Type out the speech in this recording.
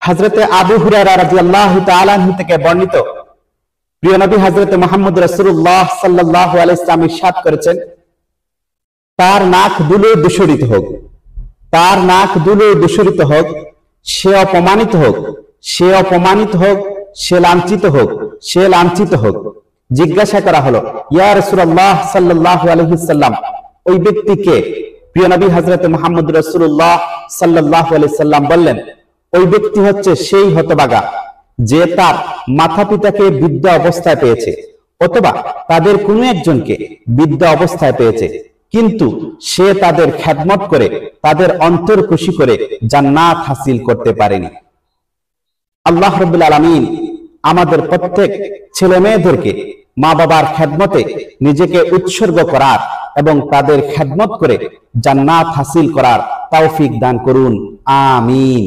হযরতে আবু হুরায়রা রাদিয়াল্লাহু তাআলা আনহু থেকে বর্ণিত, প্রিয় নবী হযরত মুহাম্মদ রাসূলুল্লাহ সাল্লাল্লাহু আলাইহি ওয়াসাল্লাম ইরশাদ করেছেন, তার নাক দুলে দূষিত হোক, তার নাক দুলে দূষিত হোক, সে অপমানিত হোক, সে অপমানিত হোক, সে লাঞ্ছিত হোক, সে লাঞ্ছিত হোক। জিজ্ঞাসা করা হলো, ইয়া রাসূলুল্লাহ সাল্লাল্লাহু আলাইহি ওয়াসাল্লাম, ওই ব্যক্তিকে? প্রিয় নবী হযরত মুহাম্মদ রাসূলুল্লাহ সাল্লাল্লাহু আলাইহি ওয়াসাল্লাম বললেন, ওই ব্যক্তি হচ্ছে সেই হতভাগা যে তার মাতা পিতাকে বৃদ্ধ অবস্থায় পেয়েছে, অথবা তাদের কোনো একজনকে বৃদ্ধ অবস্থায় পেয়েছে, কিন্তু সে তাদের খেদমত করে, তাদের অন্তর খুশি করে জান্নাত হাসিল করতে পারেনি। আল্লাহ রাব্বুল আলামিন আমাদের প্রত্যেক ছেলে মেয়েদেরকে মা বাবার খেদমতে নিজেকে উৎসর্গ করার এবং তাদের খেদমত করে জান্নাত হাসিল করার তৌফিক দান করুন। আমিন।